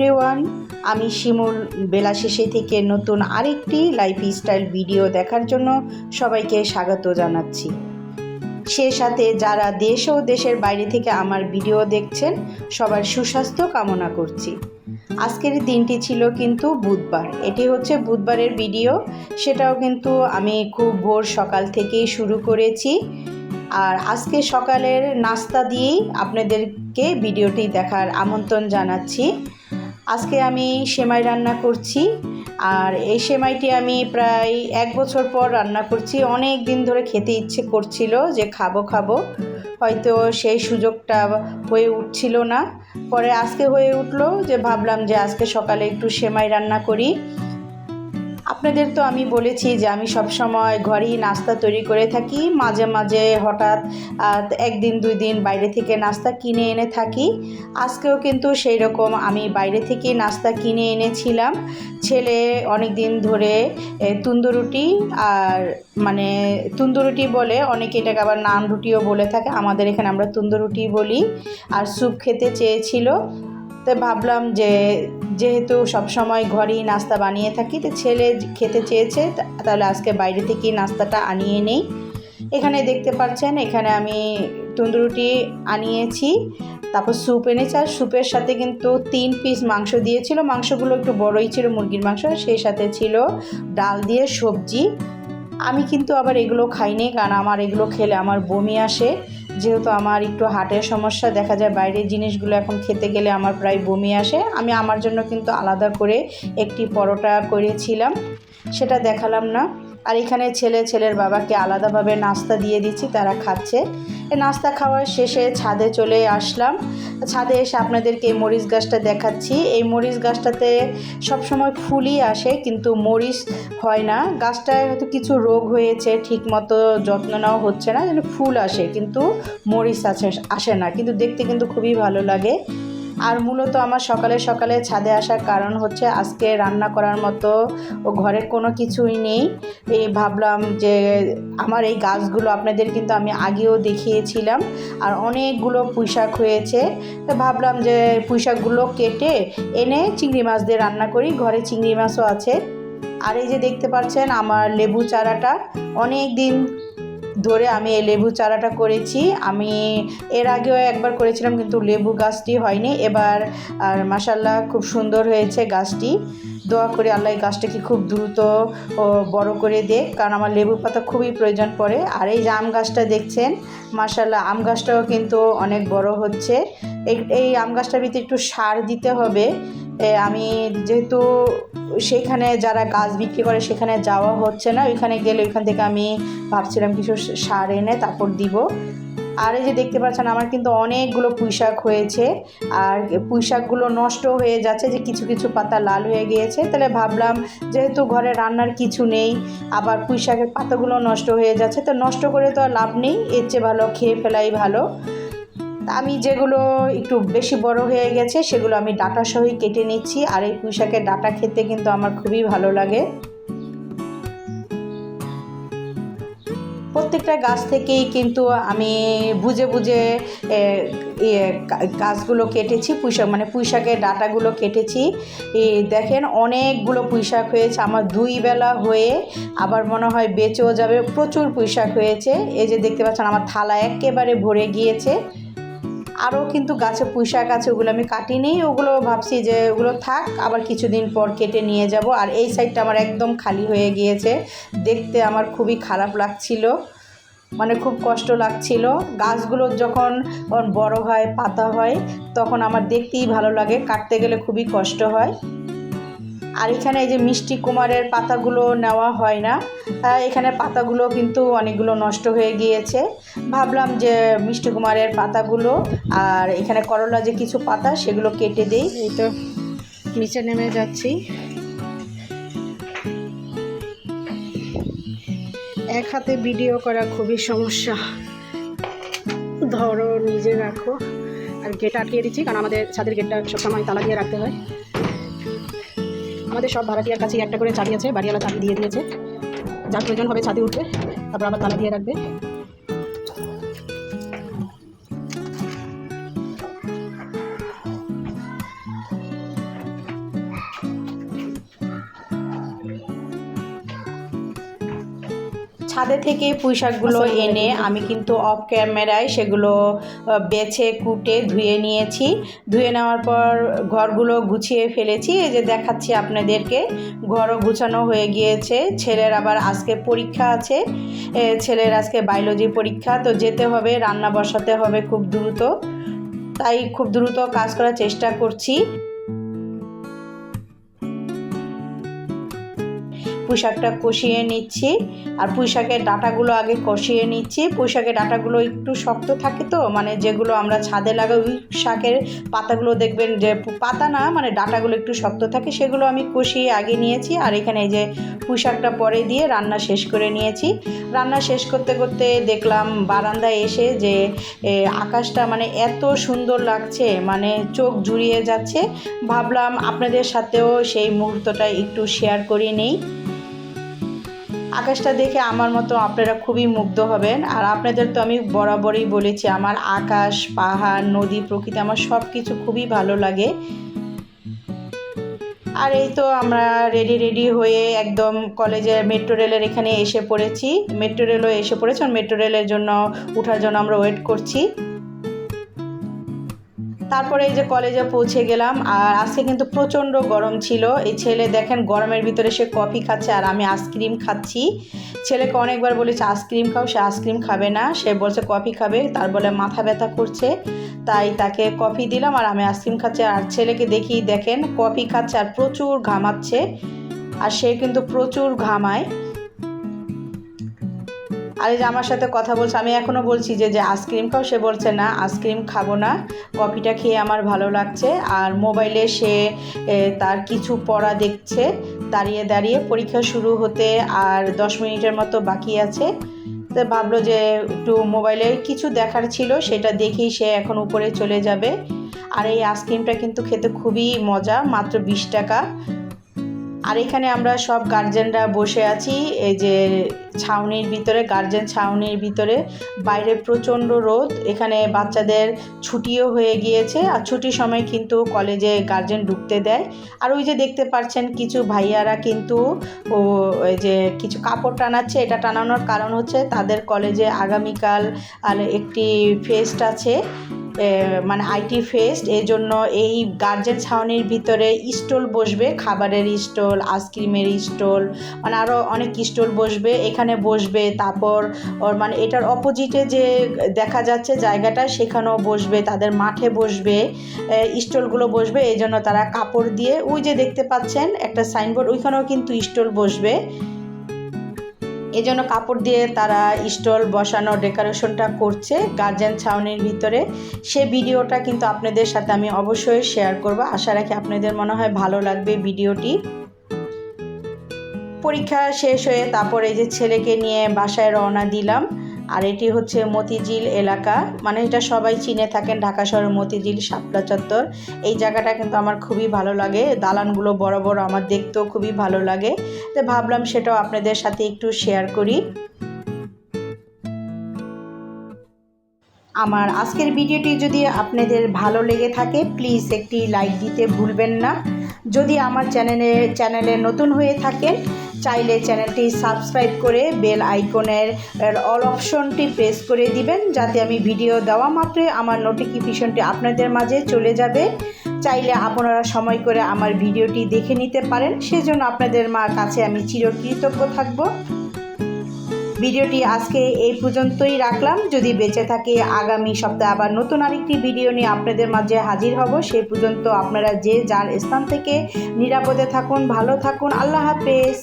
Everyone, আমি শিমুল বেলা শেষে থেকে নতুন আরেকটি লাইফস্টাইল ভিডিও দেখার জন্য সবাইকে স্বাগত জানাচ্ছি। সে সাথে যারা দেশ ও দেশের বাইরে থেকে আমার ভিডিও দেখছেন সবার সুস্বাস্থ্য কামনা করছি। আজকের দিনটি ছিল কিন্তু বুধবার, এটি হচ্ছে বুধবারের ভিডিও, সেটাও কিন্তু আমি খুব ভোর সকাল থেকেই শুরু করেছি। আর আজকে সকালের নাস্তা দিয়েই আপনাদেরকে ভিডিওটি দেখার আমন্ত্রণ জানাচ্ছি। আজকে আমি সেমাই রান্না করছি, আর এই সেমাইটি আমি প্রায় 1 বছর পর রান্না করছি। অনেক দিন ধরে খেতে ইচ্ছে করছিল যে খাবো, হয়তো সেই সুযোগটা হয়ে উঠছিল না। পরে আজকে হয়ে উঠলো যে ভাবলাম যে আজকে সকালে একটু সেমাই রান্না করি। আপনাদের তো আমি বলেছি যে আমি সব সময় ঘরেই নাস্তা তৈরি করে থাকি, মাঝে মাঝে হঠাৎ 1 দিন 2 দিন বাইরে থেকে নাস্তা কিনে এনে থাকি। আজকেও কিন্তু সেই রকম আমি বাইরে থেকে নাস্তা কিনে এনেছিলাম। ছেলে অনেক দিন ধরে তন্দুর রুটি, আর মানে তন্দুর রুটি বলে, অনেকে এটাকে আবার নান রুটিও বলে থাকে, আমাদের এখানে আমরা তন্দুর রুটি বলি, আর স্যুপ খেতে চেয়েছিল। তো ভাবলাম যে যেহেতু সবসময় ঘরেই নাস্তা বানিয়ে থাকি, তো ছেলে খেতে চেয়েছে, তাহলে আজকে বাইরে থেকেই নাস্তাটা আনিয়ে নেই। এখানে দেখতে পাচ্ছেন, এখানে আমি তন্দুর রুটি আনিয়েছি, তারপর স্যুপ এনেছি, আর স্যুপের সাথে কিন্তু 3 পিস মাংস দিয়েছিল। মাংসগুলো একটু বড়ই ছিল, মুরগির মাংস, সেই সাথে ছিল ডাল দিয়ে সবজি। আমি কিন্তু আবার এগুলো খাইনি, কারণ আমার এগুলো খেলে আমার বমি আসে। যেহেতু আমার একটু হার্টের সমস্যা, দেখা যায় বাইরের জিনিসগুলো এখন খেতে গেলে আমার প্রায় বমি আসে। আমি আমার জন্য কিন্তু আলাদা করে একটি পরোটা করেছিলাম, সেটা দেখালাম না। আর এখানে ছেলের বাবাকে আলাদাভাবে নাস্তা দিয়ে দিচ্ছি, তারা খাচ্ছে। এই নাস্তা খাওয়ার শেষে ছাদে চলে আসলাম। ছাদে এসে আপনাদেরকে এই মরিচ গাছটা দেখাচ্ছি। এই মরিচ গাছটাতে সবসময় ফুলই আসে, কিন্তু মরিচ হয় না। গাছটায় হয়তো কিছু রোগ হয়েছে, ঠিকমতো যত্ন নেওয়া হচ্ছে না, যেন ফুল আসে কিন্তু মরিচ আসে না, কিন্তু দেখতে কিন্তু খুবই ভালো লাগে। আর মূলত আমার সকালে সকালে ছাদে আসার কারণ হচ্ছে আজকে রান্না করার মতো ঘরে কোনো কিছুই নেই। এই ভাবলাম যে আমার এই গাছগুলো আপনাদের কিন্তু আমি আগেও দেখিয়েছিলাম, আর অনেকগুলো পুঁইশাক হয়েছে। তো ভাবলাম যে পুঁইশাকগুলো কেটে এনে চিংড়ি মাছ দিয়ে রান্না করি, ঘরে চিংড়ি মাছও আছে। আর এই যে দেখতে পাচ্ছেন আমার লেবু চারাটা, অনেক দিন ধরে আমি এই লেবু চারাটা করেছি। আমি এর আগেও একবার করেছিলাম, কিন্তু লেবু গাছটি হয়নি এবার। আর মাশাআল্লাহ খুব সুন্দর হয়েছে গাছটি। দোয়া করি আল্লাহ এই গাছটাকে খুব দ্রুত ও বড় করে দেখ, কারণ আমার লেবু পাতা খুবই প্রয়োজন পড়ে। আর এই যে আম গাছটা দেখছেন, মাশাআল্লাহ আম গাছটাও কিন্তু অনেক বড় হচ্ছে। এই আম গাছটার ভিতরে একটু সার দিতে হবে। আমি যেহেতু সেইখানে যারা গাছ বিক্রি করে সেখানে যাওয়া হচ্ছে না, ওইখানে গেলে ওইখান থেকে আমি ভাবছিলাম কিছু সার এনে তারপর দিব। আর এই যে দেখতে পাচ্ছেন আমার কিন্তু অনেকগুলো পুঁইশাক হয়েছে, আর পুঁইশাকগুলো নষ্ট হয়ে যাচ্ছে, যে কিছু কিছু পাতা লাল হয়ে গিয়েছে। তাহলে ভাবলাম যেহেতু ঘরে রান্নার কিছু নেই, আবার পুঁইশাকের পাতাগুলো নষ্ট হয়ে যাচ্ছে, তো নষ্ট করে তো আর লাভ নেই, এর চেয়ে ভালো খেয়ে ফেলাই ভালো। আমি যেগুলো একটু বেশি বড় হয়ে গেছে সেগুলো আমি ডাঁটা সহই কেটে নিচ্ছি। আর এই পুঁইশাকের ডাঁটা খেতে কিন্তু আমার খুবই ভালো লাগে। প্রত্যেকটা গাছ থেকেই কিন্তু আমি বুঝে বুঝে গাছগুলো কেটেছি, পুঁইশাকের ডাঁটাগুলো কেটেছি। দেখেন অনেকগুলো পুঁইশাক হয়েছে আমার 2 বেলা হয়ে, আবার মনে হয় বেঁচেও যাবে, প্রচুর পুঁইশাক হয়েছে। এই যে দেখতে পাচ্ছেন আমার থালা একেবারে ভরে গিয়েছে। আরও কিন্তু গাছে পুঁইশাক আছে, ওগুলো আমি কাটিনি, ওগুলো ভাবছি যে ওগুলো থাক, আবার কিছুদিন পর কেটে নিয়ে যাব। আর এই সাইডটা আমার একদম খালি হয়ে গিয়েছে, দেখতে আমার খুবই খারাপ লাগছিল, মানে খুব কষ্ট লাগছিল। গাছগুলো যখন বড় হয়, পাতা হয়, তখন আমার দেখতেই ভালো লাগে, কাটতে গেলে খুবই কষ্ট হয়। আর এখানে এই যে মিষ্টি কুমারের পাতাগুলো নেওয়া হয় না, এখানে পাতাগুলো কিন্তু অনেকগুলো নষ্ট হয়ে গিয়েছে। ভাবলাম যে মিষ্টি কুমারের পাতাগুলো আর এখানে করলা যে কিছু পাতা সেগুলো কেটে দেই। এই তো নিচে নেমে যাচ্ছি। এক হাতে ভিডিও করা খুবই সমস্যা, ধরো নিজে রাখো। আর গেট আটকিয়ে দিচ্ছি, কারণ আমাদের ছাদের গেটটা সবসময় তালা দিয়ে রাখতে হয়। আমাদের সব ভাড়াটিয়ার কাছেই একটা করে চাবি আছে, বাড়িওয়ালা চাবি দিয়ে দিয়েছে, যার প্রয়োজন হবে ছাদে উঠবে তারপর আবার তালা দিয়ে রাখবে। ছাদে থেকে পুঁই শাকগুলো এনে আমি কিন্তু অফ ক্যামেরায় সেগুলো বেছে কুটে ধুয়ে নিয়েছি। ধুয়ে নেওয়ার পর ঘরগুলো গুছিয়ে ফেলেছি। এই যে দেখাচ্ছি আপনাদেরকে, ঘরও গুছানো হয়ে গিয়েছে। ছেলের আবার আজকে পরীক্ষা আছে, ছেলের আজকে বায়োলজি পরীক্ষা, তো যেতে হবে, রান্না বসাতে হবে খুব দ্রুত, তাই খুব দ্রুত কাজ করার চেষ্টা করছি। পুঁই শাকটা কষিয়ে নিচ্ছি, আর পুঁই শাকের ডাঁটাগুলো আগে কষিয়ে নিচ্ছি। পুঁই শাকের ডাঁটাগুলো একটু শক্ত থাকে, তো মানে যেগুলো আমরা ছাদে লাগাই ওই শাকের পাতাগুলো দেখবেন যে পাতা না মানে ডাঁটাগুলো একটু শক্ত থাকে, সেগুলো আমি কষিয়ে আগে নিয়েছি। আর এখানে এই যে পুঁই শাকটা পরে দিয়ে রান্না শেষ করে নিয়েছি। রান্না শেষ করতে করতে দেখলাম বারান্দায় এসে যে আকাশটা মানে এত সুন্দর লাগছে, মানে চোখ জুড়িয়ে যাচ্ছে। ভাবলাম আপনাদের সাথেও সেই মুহূর্তটা একটু শেয়ার করে নেই। আকাশটা দেখে আমার মতো আপনারা খুবই মুগ্ধ হবেন। আর আপনাদের তো আমি বরাবরই বলেছি আমার আকাশ, পাহাড়, নদী, প্রকৃতি আমার সব কিছু খুবই ভালো লাগে। আর এই তো আমরা রেডি হয়ে একদম কলেজের মেট্রো রেলের এখানে এসে পড়েছি। মেট্রো রেলও এসে পড়েছে, মেট্রো রেলের জন্য ওঠার জন্য আমরা ওয়েট করছি। তারপরে এই যে কলেজে পৌঁছে গেলাম। আর আজকে কিন্তু প্রচণ্ড গরম ছিল। এই ছেলে দেখেন গরমের ভিতরে সে কফি খাচ্ছে আর আমি আইসক্রিম খাচ্ছি। ছেলেকে অনেকবার বলেছি আইসক্রিম খাও, সে আইসক্রিম খাবে না, সে বলছে কফি খাবে, তার বলে মাথা ব্যথা করছে, তাই তাকে কফি দিলাম আর আমি আইসক্রিম খাচ্ছি। আর ছেলেকে দেখি দেখেন কফি খাচ্ছে আর প্রচুর ঘামাচ্ছে, আর সে কিন্তু প্রচুর ঘামায়। আর এই যে আমার সাথে কথা বলছে, আমি এখনও বলছি যে আইসক্রিম খাও, সে বলছে না আইসক্রিম খাবো না, কফিটা খেয়ে আমার ভালো লাগছে। আর মোবাইলে সে তার কিছু পড়া দেখছে দাঁড়িয়ে দাঁড়িয়ে। পরীক্ষা শুরু হতে আর 10 মিনিটের মতো বাকি আছে, তো ভাবলো যে একটু মোবাইলে কিছু দেখার ছিল, সেটা দেখেই সে এখন উপরে চলে যাবে। আর এই আইসক্রিমটা কিন্তু খেতে খুবই মজা, মাত্র 20 টাকা। আর এখানে আমরা সব গার্জেনরা বসে আছি এই যে ছাউনির ভিতরে, গার্জেন ছাউনির ভিতরে। বাইরে প্রচণ্ড রোদ, এখানে বাচ্চাদের ছুটিও হয়ে গিয়েছে, আর ছুটির সময় কিন্তু কলেজে গার্জেন ঢুকতে দেয়। আর ওই যে দেখতে পাচ্ছেন কিছু ভাইয়ারা কিন্তু ওই যে কিছু কাপড় টানাচ্ছে। এটা টানানোর কারণ হচ্ছে তাদের কলেজে আগামীকাল একটি ফেস্ট আছে, মানে আইটি ফেস্ট। এই জন্য এই গার্জেন ছাউনির ভিতরে স্টল বসবে, খাবারের স্টল, আইসক্রিমের স্টল, মানে আরও অনেক স্টল বসবে, এখানে বসবে। তারপর ওর মানে এটার অপোজিটে যে দেখা যাচ্ছে জায়গাটা, সেখানেও বসবে, তাদের মাঠে বসবে, স্টলগুলো বসবে। এই জন্য তারা কাপড় দিয়ে, ওই যে দেখতে পাচ্ছেন একটা সাইনবোর্ড, ওইখানেও কিন্তু স্টল বসবে। এই জন্য কাপড় দিয়ে তারা স্টল বসানো ডেকোরেশনটা করছে গার্জেন ছাউনির ভিতরে। সে ভিডিওটা কিন্তু আপনাদের সাথে আমি অবশ্যই শেয়ার করব, আশা রাখি আপনাদের মনে হয় ভালো লাগবে ভিডিওটি। পরীক্ষা শেষ হয়ে তারপর এই যে ছেলেকে নিয়ে বাসায় রওনা দিলাম। আর এটি হচ্ছে মতিঝিল এলাকা, মানে এটা সবাই চিনে থাকেন, ঢাকা শহরের মতিঝিল শাপলা চত্বর। এই জায়গাটা কিন্তু আমার খুবই ভালো লাগে, দালানগুলো বড় বড়, আমার দেখতেও খুবই ভালো লাগে, তো ভাবলাম সেটাও আপনাদের সাথে একটু শেয়ার করি। আমার আজকের ভিডিওটি যদি আপনাদের ভালো লেগে থাকে প্লিজ একটি লাইক দিতে ভুলবেন না। যদি আমার চ্যানেলে নতুন হয়ে থাকেন চাইলে চ্যানেলটি সাবস্ক্রাইব করে বেল আইকনের অল অপশনটি প্রেস করে দিবেন, যাতে আমি ভিডিও দেওয়া মাত্রই আমার নোটিফিকেশনটি আপনাদের মাঝে চলে যাবে। চাইলে আপনারা সময় করে আমার ভিডিওটি দেখে নিতে পারেন, সেজন্য আপনাদের কাছে আমি চিরকৃতজ্ঞ থাকব। ভিডিওটি আজকে এই পর্যন্তই রাখলাম। যদি বেঁচে থাকে আগামী সপ্তাহে আবার নতুন আরেকটি ভিডিও নিয়ে আপনাদের মাঝে হাজির হব। সেই পর্যন্ত আপনারা যে যার স্থান থেকে নিরাপদে থাকুন, ভালো থাকুন। আল্লাহ হাফেজ।